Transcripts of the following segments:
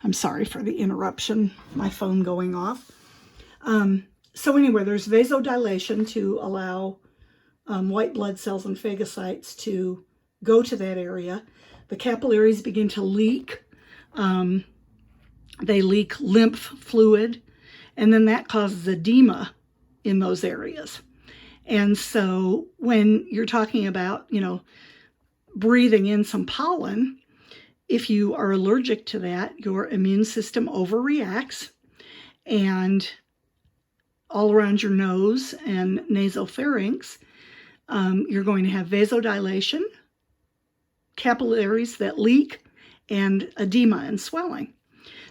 I'm sorry for the interruption, my phone going off. So anyway, there's vasodilation to allow white blood cells and phagocytes to go to that area. The capillaries begin to leak. They leak lymph fluid, and then that causes edema in those areas. And so when you're talking about, breathing in some pollen, if you are allergic to that, your immune system overreacts, and all around your nose and nasopharynx, you're going to have vasodilation, capillaries that leak, and edema and swelling.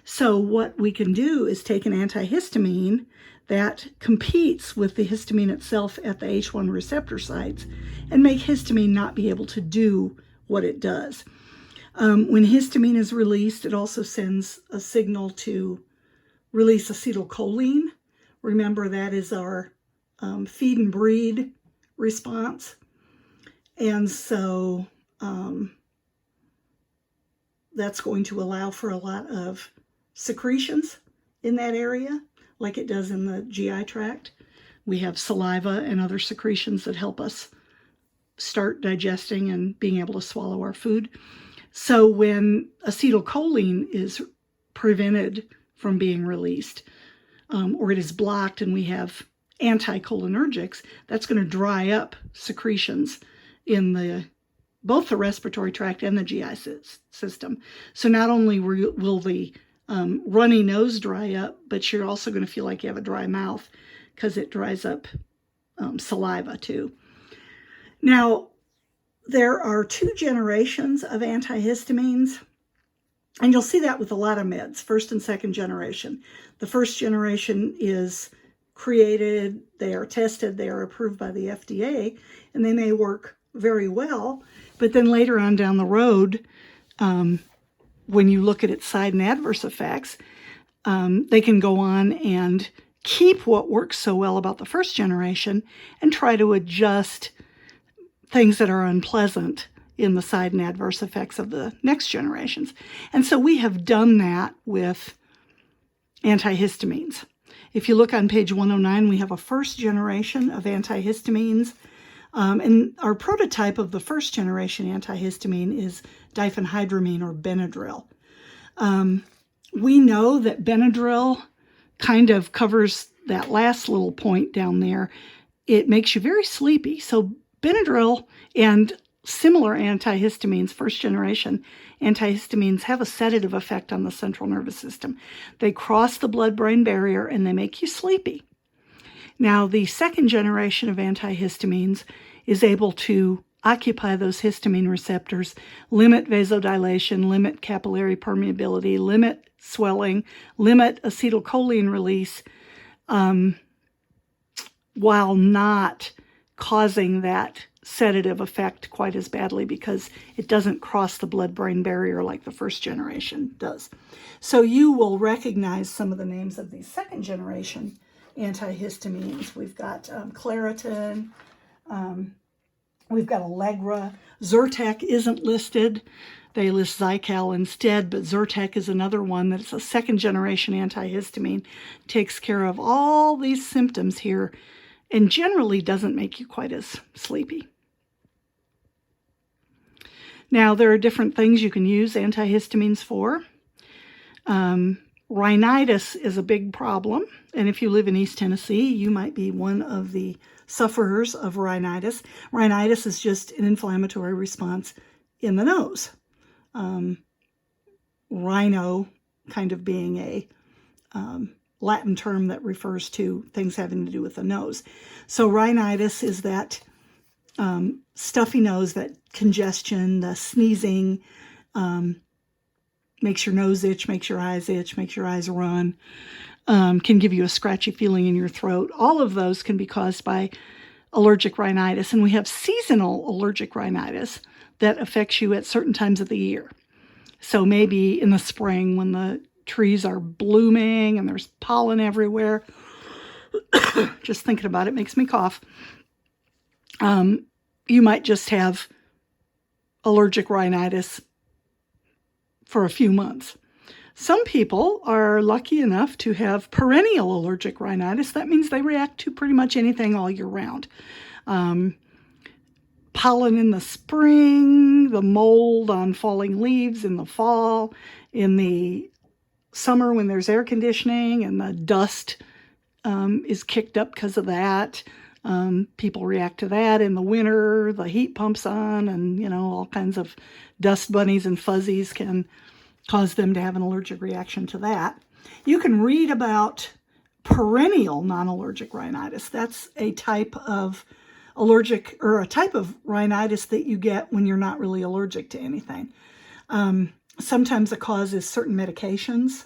So what we can do is take an antihistamine that competes with the histamine itself at the H1 receptor sites and make histamine not be able to do what it does. When histamine is released, it also sends a signal to release acetylcholine. Remember, that is our feed and breed response. And so that's going to allow for a lot of secretions in that area, like it does in the GI tract. We have saliva and other secretions that help us start digesting and being able to swallow our food. So when acetylcholine is prevented from being released, or it is blocked and we have anticholinergics, that's going to dry up secretions in both the respiratory tract and the GI system. So not only will the runny nose dry up, but you're also going to feel like you have a dry mouth because it dries up saliva too. Now, there are 2 generations of antihistamines, and you'll see that with a lot of meds, first and second generation. The first generation is created, they are tested, they are approved by the FDA, and they may work very well, but then later on down the road, when you look at its side and adverse effects, they can go on and keep what works so well about the first generation and try to adjust things that are unpleasant in the side and adverse effects of the next generations. And so we have done that with antihistamines. If you look on page 109, we have a first generation of antihistamines. And our prototype of the first generation antihistamine is diphenhydramine or Benadryl. We know that Benadryl kind of covers that last little point down there. It makes you very sleepy. So Benadryl and similar antihistamines, first generation antihistamines, have a sedative effect on the central nervous system. They cross the blood-brain barrier and they make you sleepy. Now, the second generation of antihistamines is able to occupy those histamine receptors, limit vasodilation, limit capillary permeability, limit swelling, limit acetylcholine release, while not causing that sedative effect quite as badly because it doesn't cross the blood-brain barrier like the first generation does. So you will recognize some of the names of these second generation antihistamines. We've got Claritin, we've got Allegra. Zyrtec isn't listed. They list Zycal instead, but Zyrtec is another one that's a second generation antihistamine. Takes care of all these symptoms here and generally doesn't make you quite as sleepy. Now, there are different things you can use antihistamines for. Rhinitis is a big problem, and if you live in East Tennessee, you might be one of the sufferers of rhinitis. Rhinitis is just an inflammatory response in the nose. Rhino kind of being a Latin term that refers to things having to do with the nose. So rhinitis is that stuffy nose, that congestion, the sneezing, makes your nose itch, makes your eyes itch, makes your eyes run, can give you a scratchy feeling in your throat. All of those can be caused by allergic rhinitis. And we have seasonal allergic rhinitis that affects you at certain times of the year. So maybe in the spring when the trees are blooming and there's pollen everywhere. Just thinking about it makes me cough. You might just have allergic rhinitis for a few months. Some people are lucky enough to have perennial allergic rhinitis. That means they react to pretty much anything all year round. Pollen in the spring, the mold on falling leaves in the fall, in the summer when there's air conditioning and the dust is kicked up because of that. People react to that. In the winter, the heat pumps on, and all kinds of dust bunnies and fuzzies can cause them to have an allergic reaction to that. You can read about perennial non-allergic rhinitis. That's a type of allergic, or a type of rhinitis that you get when you're not really allergic to anything. Sometimes the cause is certain medications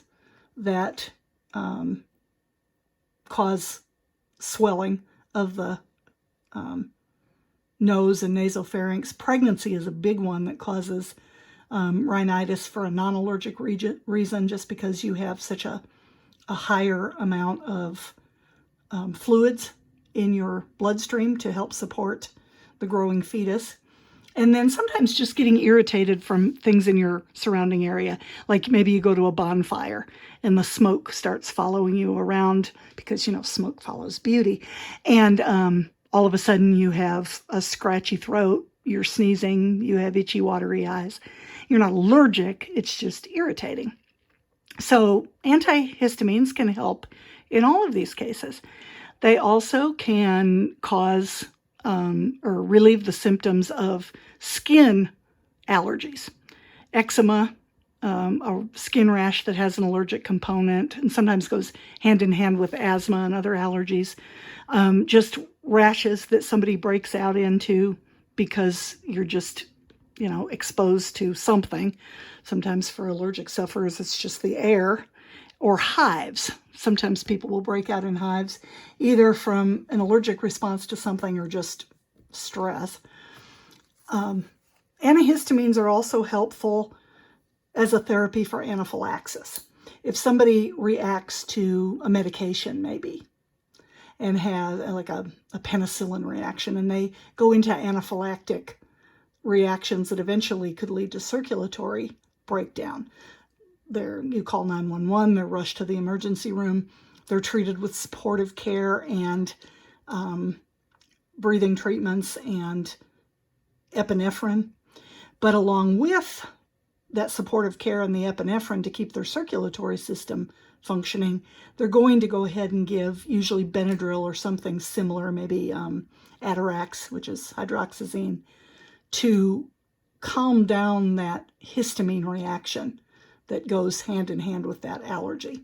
that cause swelling of the nose and nasopharynx. Pregnancy is a big one that causes rhinitis for a non-allergic reason, just because you have such a higher amount of fluids in your bloodstream to help support the growing fetus. And then sometimes just getting irritated from things in your surrounding area. Like maybe you go to a bonfire and the smoke starts following you around because, smoke follows beauty. And all of a sudden you have a scratchy throat, you're sneezing, you have itchy, watery eyes. You're not allergic, it's just irritating. So antihistamines can help in all of these cases. They also can cause or relieve the symptoms of skin allergies. Eczema, a skin rash that has an allergic component, and sometimes goes hand in hand with asthma and other allergies. Just rashes that somebody breaks out into because you're just, exposed to something. Sometimes for allergic sufferers, it's just the air. Or hives. Sometimes people will break out in hives, either from an allergic response to something or just stress. Antihistamines are also helpful as a therapy for anaphylaxis. If somebody reacts to a medication maybe and has like a penicillin reaction, and they go into anaphylactic reactions that eventually could lead to circulatory breakdown. You call 911, they're rushed to the emergency room, they're treated with supportive care and breathing treatments and epinephrine. But along with that supportive care and the epinephrine to keep their circulatory system functioning, they're going to go ahead and give usually Benadryl or something similar, maybe Atarax, which is hydroxyzine, to calm down that histamine reaction that goes hand in hand with that allergy.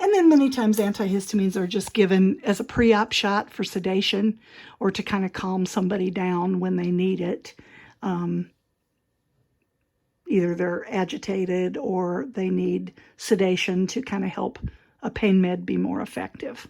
And then many times antihistamines are just given as a pre-op shot for sedation or to kind of calm somebody down when they need it. Either they're agitated or they need sedation to kind of help a pain med be more effective.